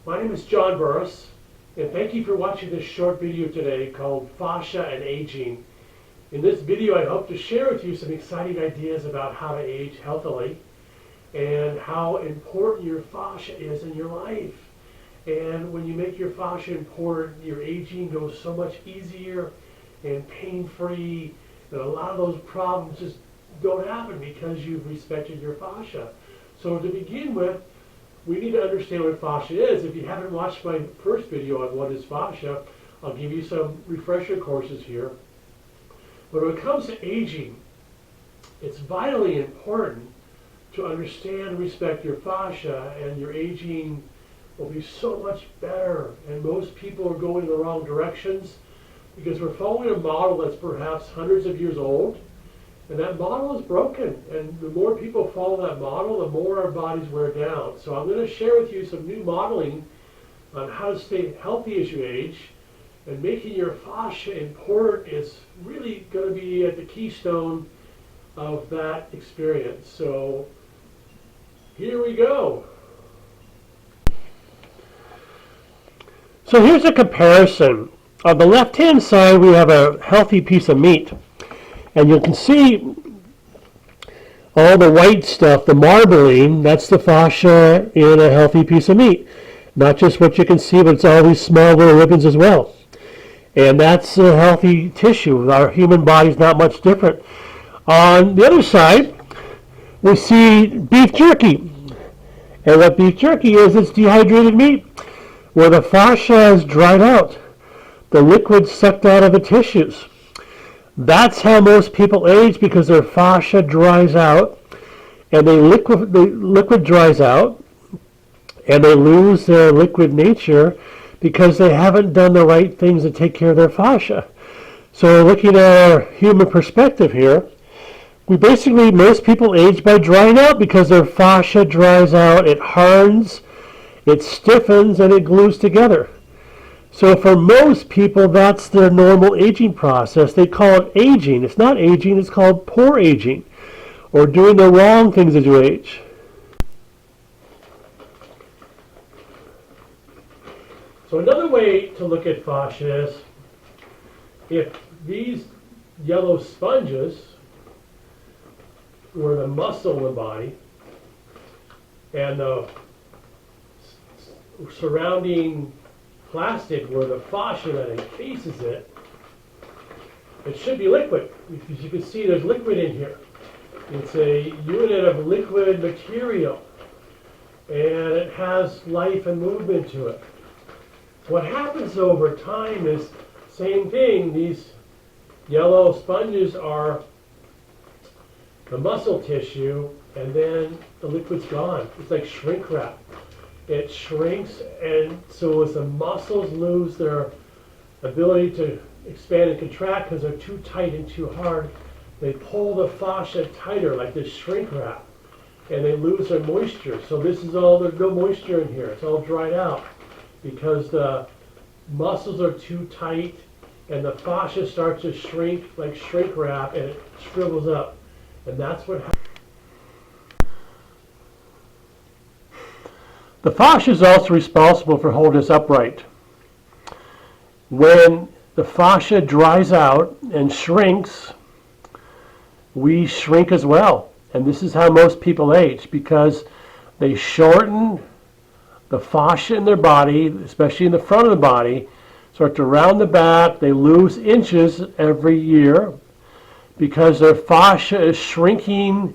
My name is John Burris, and thank you for watching this short video today called Fascia and Aging. In this video, I hope to share with you some exciting ideas about how to age healthily and how important your fascia is in your life. And when you make your fascia important, your aging goes so much easier and pain-free, and a lot of those problems just don't happen because you've respected your fascia. So to begin with, we need to understand what fascia is. If you haven't watched my first video on what is fascia, I'll give you some refresher courses here. But when it comes to aging, it's vitally important to understand and respect your fascia, and your aging will be so much better. And most people are going in the wrong directions because we're following a model that's perhaps hundreds of years old, and that model is broken. And the more people follow that model, the more our bodies wear down. So I'm going to share with you some new modeling on how to stay healthy as you age. And making your fascia important is really going to be at the keystone of that experience. So here we go. So here's a comparison. On the left-hand side, we have a healthy piece of meat. And you can see all the white stuff, the marbling, that's the fascia in a healthy piece of meat. Not just what you can see, but it's all these small little ribbons as well. And that's a healthy tissue. Our human body's not much different. On the other side, we see beef jerky. And what beef jerky is, it's dehydrated meat, where the fascia is dried out. The liquid's sucked out of the tissues. That's how most people age, because their fascia dries out, and the liquid dries out, and they lose their liquid nature because they haven't done the right things to take care of their fascia. So looking at our human perspective here, most people age by drying out because their fascia dries out, it hardens, it stiffens, and it glues together. So for most people, that's their normal aging process. They call it aging. It's not aging, it's called poor aging, or doing the wrong things as you age. So another way to look at fascia is, if these yellow sponges were the muscle in the body, and the surrounding plastic where the fascia that encases it, it should be liquid. Because you can see there's liquid in here. It's a unit of liquid material, and it has life and movement to it. What happens over time is same thing. These yellow sponges are the muscle tissue, and then the liquid's gone. It's like shrink wrap. It shrinks, and so as the muscles lose their ability to expand and contract because they're too tight and too hard, they pull the fascia tighter like this shrink wrap, and they lose their moisture. So this is all, there's no moisture in here. It's all dried out because the muscles are too tight, and the fascia starts to shrink like shrink wrap, and it shrivels up. And that's what happens. The fascia is also responsible for holding us upright. When the fascia dries out and shrinks, we shrink as well. And this is how most people age, because they shorten the fascia in their body, especially in the front of the body, start to round the back. They lose inches every year because their fascia is shrinking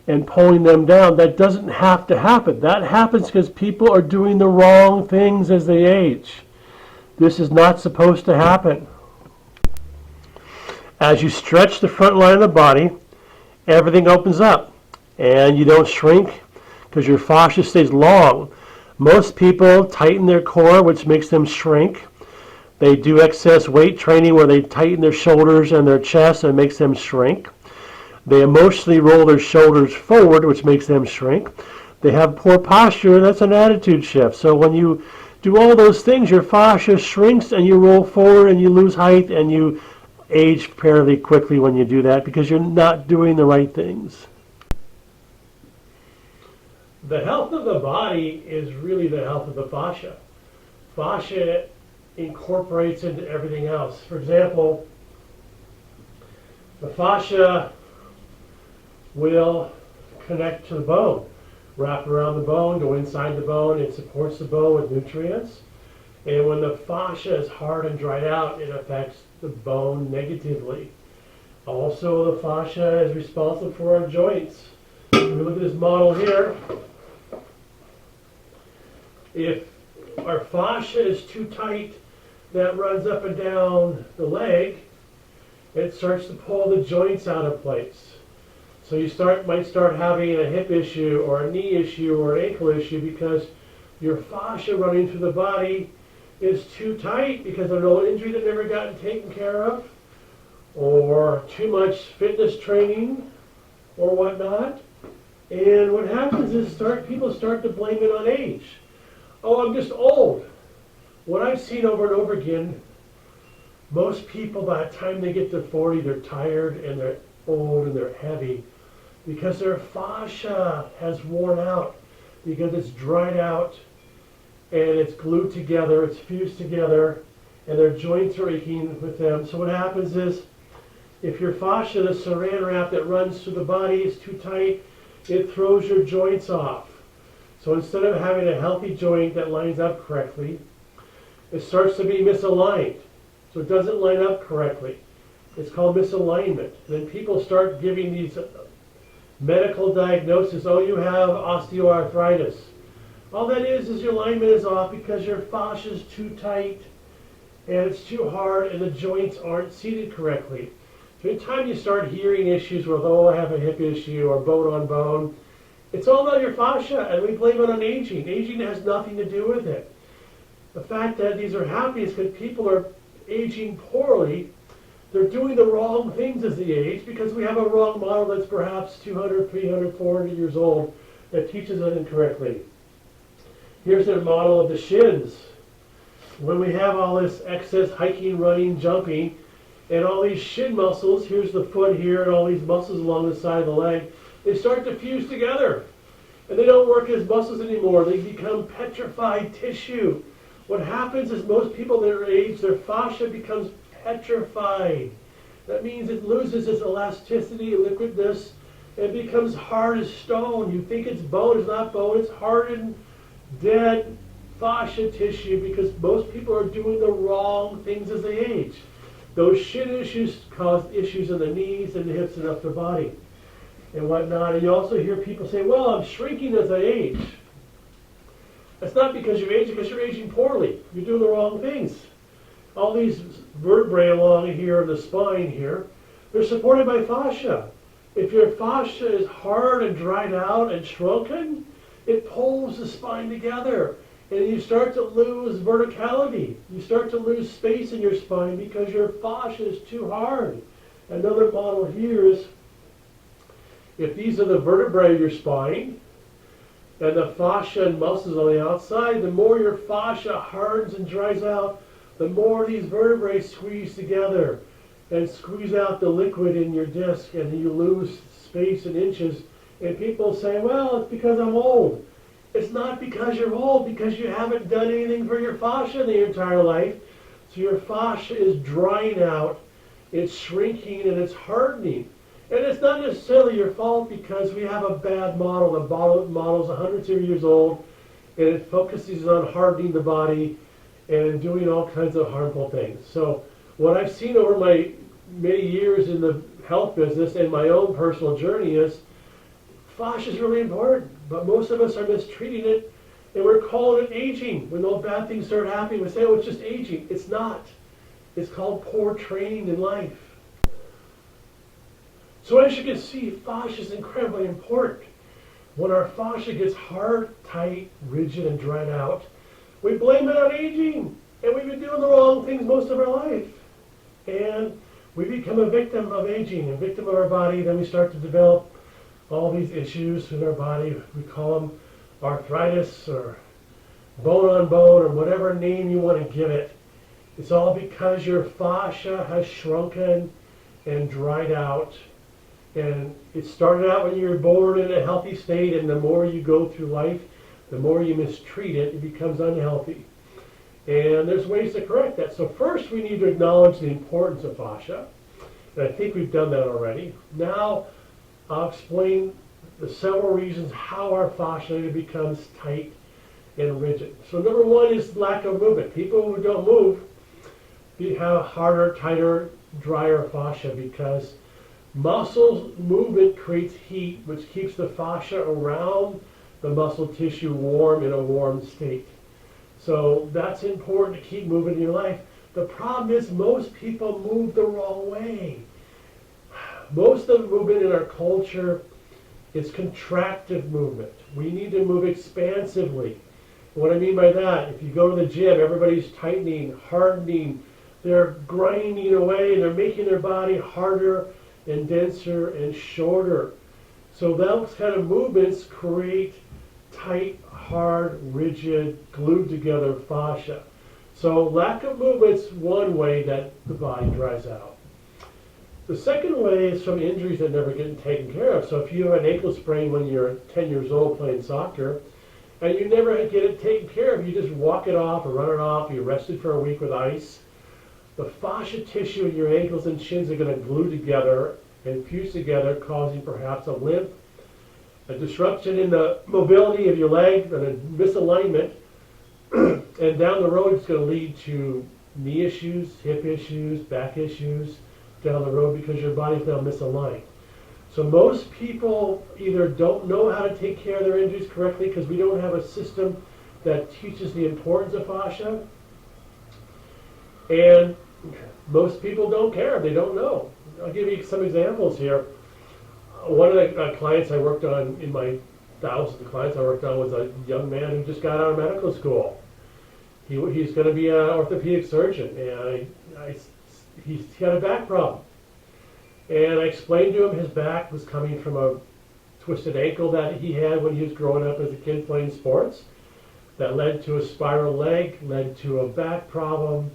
and pulling them down. That doesn't have to happen. That happens because people are doing the wrong things as they age. This is not supposed to happen. As you stretch the front line of the body, everything opens up, and you don't shrink because your fascia stays long. Most people tighten their core, which makes them shrink. They do excess weight training where they tighten their shoulders and their chest, and makes them shrink. They emotionally roll their shoulders forward, which makes them shrink. They have poor posture, and that's an attitude shift. So when you do all those things, your fascia shrinks, and you roll forward, and you lose height, and you age fairly quickly when you do that because you're not doing the right things. The health of the body is really the health of the fascia. Fascia incorporates into everything else. For example, the fascia will connect to the bone, wrap around the bone, go inside the bone. It supports the bone with nutrients. And when the fascia is hard and dried out, it affects the bone negatively. Also, the fascia is responsible for our joints. If we look at this model here, if our fascia is too tight, that runs up and down the leg, it starts to pull the joints out of place. So you might start having a hip issue or a knee issue or an ankle issue because your fascia running through the body is too tight because of an old injury that never gotten taken care of, or too much fitness training or whatnot. And what happens is people start to blame it on age. Oh, I'm just old. What I've seen over and over again, most people by the time they get to 40, they're tired and they're old and they're heavy because their fascia has worn out, because it's dried out and it's glued together, it's fused together, and their joints are aching with them. So what happens is, if your fascia, the saran wrap that runs through the body, is too tight, it throws your joints off. So instead of having a healthy joint that lines up correctly, it starts to be misaligned. So it doesn't line up correctly. It's called misalignment. And then people start giving these medical diagnoses. Oh, you have osteoarthritis. All that is your alignment is off because your fascia is too tight and it's too hard and the joints aren't seated correctly. So anytime you start hearing issues with, oh, I have a hip issue or bone on bone, it's all about your fascia, and we blame it on aging. Aging has nothing to do with it. The fact that these are happening is because people are aging poorly. They're doing the wrong things as they age because we have a wrong model that's perhaps 200, 300, 400 years old that teaches it incorrectly. Here's a model of the shins. When we have all this excess hiking, running, jumping, and all these shin muscles, here's the foot here, and all these muscles along the side of the leg, they start to fuse together. And they don't work as muscles anymore. They become petrified tissue. What happens is most people their age, their fascia becomes petrified. That means it loses its elasticity, liquidness, and becomes hard as stone. You think it's bone, it's not bone, it's hardened, dead fascia tissue because most people are doing the wrong things as they age. Those shin issues cause issues in the knees and the hips and upper body and whatnot. And you also hear people say, well, I'm shrinking as I age. That's not because you're aging, because you're aging poorly. You're doing the wrong things. All these vertebrae along here in the spine here, they're supported by fascia. If your fascia is hard and dried out and shrunken, it pulls the spine together. And you start to lose verticality. You start to lose space in your spine because your fascia is too hard. Another model here is, if these are the vertebrae of your spine, and the fascia and muscles on the outside, the more your fascia hardens and dries out, the more these vertebrae squeeze together and squeeze out the liquid in your disc, and you lose space and inches. And people say, well, it's because I'm old. It's not because you're old, because you haven't done anything for your fascia in your entire life. So your fascia is drying out, it's shrinking, and it's hardening. And it's not necessarily your fault because we have a bad model. The model's 100 years old, and it focuses on hardening the body and doing all kinds of harmful things. So what I've seen over my many years in the health business and my own personal journey is fascia is really important, but most of us are mistreating it, and we're calling it aging. When those bad things start happening, we say, oh, it's just aging. It's not. It's called poor training in life. So as you can see, fascia is incredibly important. When our fascia gets hard, tight, rigid, and dried out, we blame it on aging, and we've been doing the wrong things most of our life. And we become a victim of aging, a victim of our body, then we start to develop all these issues in our body. We call them arthritis or bone on bone or whatever name you want to give it. It's all because your fascia has shrunken and dried out. And it started out when you were born in a healthy state, and the more you go through life, the more you mistreat it, it becomes unhealthy. And there's ways to correct that. So first we need to acknowledge the importance of fascia. And I think we've done that already. Now I'll explain the several reasons how our fascia becomes tight and rigid. So number one is lack of movement. People who don't move have harder, tighter, drier fascia because muscle movement creates heat, which keeps the fascia around the muscle tissue warm in a warm state. So that's important to keep moving in your life. The problem is most people move the wrong way. Most of the movement in our culture is contractive movement. We need to move expansively. What I mean by that, if you go to the gym, everybody's tightening, hardening, they're grinding away, and they're making their body harder and denser and shorter. So those kind of movements create tight, hard, rigid, glued together fascia. So lack of movement's one way that the body dries out. The second way is from injuries that never get taken care of. So if you have an ankle sprain when you're 10 years old playing soccer, and you never get it taken care of, you just walk it off or run it off, you rest it for a week with ice, the fascia tissue in your ankles and shins are going to glue together and fuse together, causing perhaps a limp, a disruption in the mobility of your leg, and a misalignment. And down the road, it's going to lead to knee issues, hip issues, back issues down the road because your body's now misaligned. So most people either don't know how to take care of their injuries correctly because we don't have a system that teaches the importance of fascia, and most people don't care. They don't know. I'll give you some examples here. One of the clients I worked on, in my thousands of clients I worked on, was a young man who just got out of medical school. He's going to be an orthopedic surgeon, and he had a back problem. And I explained to him his back was coming from a twisted ankle that he had when he was growing up as a kid playing sports. That led to a spiral leg, led to a back problem.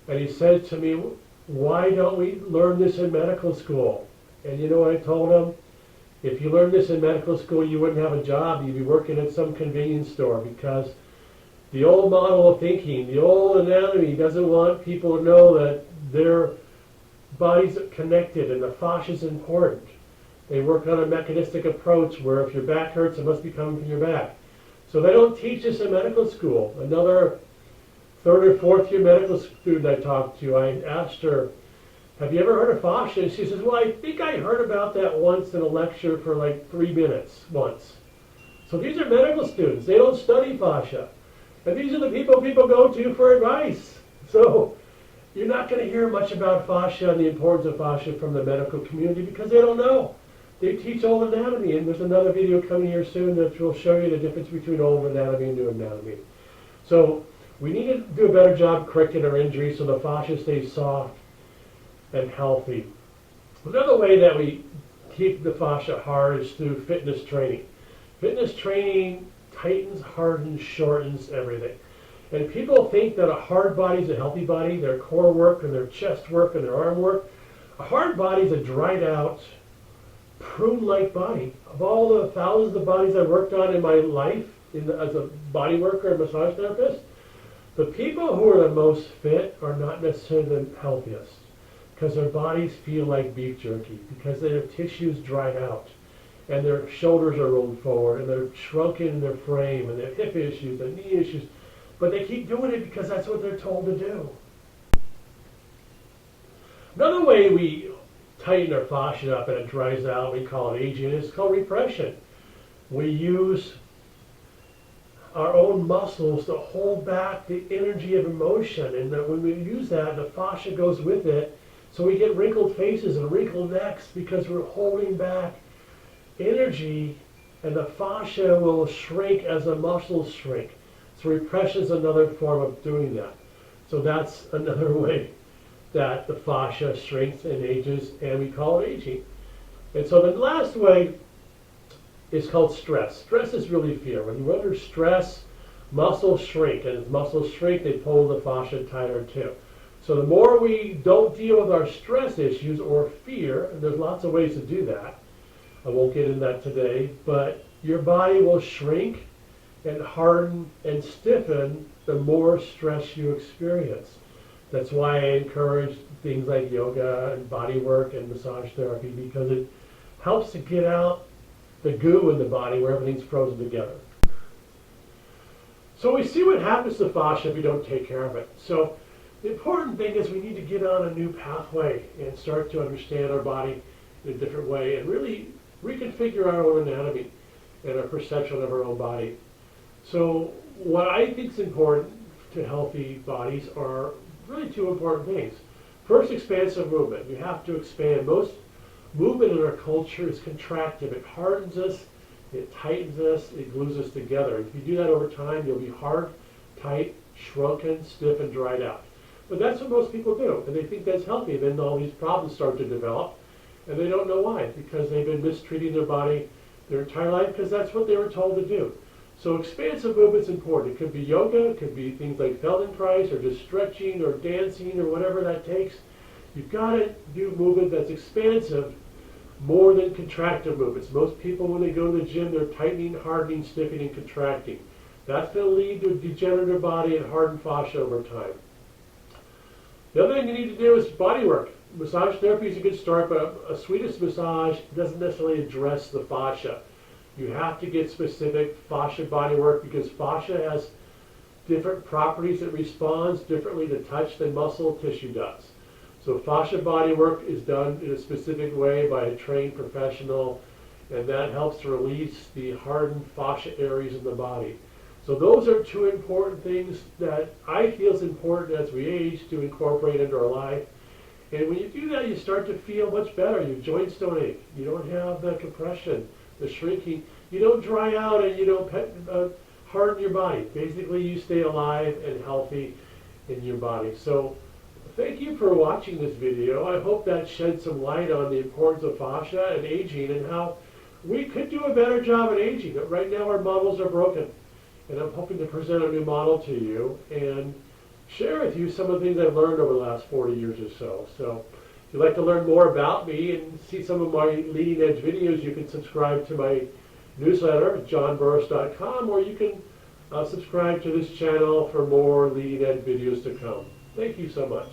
And he said to me, "Why don't we learn this in medical school?" And you know what I told him? If you learned this in medical school, you wouldn't have a job. You'd be working at some convenience store, because the old model of thinking, the old anatomy, doesn't want people to know that their bodies are connected and the fascia is important. They work on a mechanistic approach where if your back hurts, it must be coming from your back. So they don't teach this in medical school. Another third or fourth year medical student I talked to, I asked her, "Have you ever heard of fascia?" And she says, "Well, I think I heard about that once in a lecture for like 3 minutes once." So these are medical students. They don't study fascia. And these are the people go to for advice. So you're not going to hear much about fascia and the importance of fascia from the medical community because they don't know. They teach old anatomy, and there's another video coming here soon that will show you the difference between old anatomy and new anatomy. So we need to do a better job correcting our injuries so the fascia stays soft and healthy. Another way that we keep the fascia hard is through fitness training. Fitness training tightens, hardens, shortens everything. And people think that a hard body is a healthy body, their core work and their chest work and their arm work. A hard body is a dried out, prune-like body. Of all the thousands of bodies I've worked on in my life as a body worker and massage therapist, the people who are the most fit are not necessarily the healthiest, because their bodies feel like beef jerky, because their tissues dried out, and their shoulders are rolled forward, and they're shrunken in their frame, and their hip issues, and knee issues. But they keep doing it because that's what they're told to do. Another way we tighten our fascia up and it dries out, we call it aging, is called repression. We use our own muscles to hold back the energy of emotion, and when we use that, the fascia goes with it, so we get wrinkled faces and wrinkled necks because we're holding back energy, and the fascia will shrink as the muscles shrink. So repression is another form of doing that. So that's another way that the fascia shrinks and ages, and we call it aging. And so the last way is called stress. Stress is really fear. When you're under stress, muscles shrink, and as muscles shrink, they pull the fascia tighter too. So the more we don't deal with our stress issues or fear, and there's lots of ways to do that, I won't get into that today, but your body will shrink and harden and stiffen the more stress you experience. That's why I encourage things like yoga and body work and massage therapy, because it helps to get out the goo in the body where everything's frozen together. So we see what happens to fascia if we don't take care of it. So the important thing is we need to get on a new pathway and start to understand our body in a different way and really reconfigure our own anatomy and our perception of our own body. So what I think is important to healthy bodies are really two important things. First, expansive movement. You have to expand. Most movement in our culture is contractive. It hardens us, it tightens us, it glues us together. If you do that over time, you'll be hard, tight, shrunken, stiff, and dried out. But that's what most people do, and they think that's healthy. Then all these problems start to develop, and they don't know why, because they've been mistreating their body their entire life because that's what they were told to do. So expansive movement's important. It could be yoga, it could be things like Feldenkrais, or just stretching, or dancing, or whatever that takes. You've got to do movement that's expansive more than contractive movements. Most people, when they go to the gym, they're tightening, hardening, stiffening, and contracting. That's going to lead to a degenerative body and hardened fascia over time. The other thing you need to do is body work. Massage therapy is a good start, but a Swedish massage doesn't necessarily address the fascia. You have to get specific fascia body work because fascia has different properties. It responds differently to touch than muscle tissue does. So fascia body work is done in a specific way by a trained professional, and that helps to release the hardened fascia areas in the body. So those are two important things that I feel is important as we age to incorporate into our life. And when you do that, you start to feel much better. Your joints don't ache. You don't have the compression, the shrinking. You don't dry out and you don't harden your body. Basically, you stay alive and healthy in your body. So thank you for watching this video. I hope that shed some light on the importance of fascia and aging and how we could do a better job at aging. But right now our models are broken. And I'm hoping to present a new model to you and share with you some of the things I've learned over the last 40 years or so. So if you'd like to learn more about me and see some of my leading edge videos, you can subscribe to my newsletter at johnburris.com, or you can subscribe to this channel for more leading edge videos to come. Thank you so much.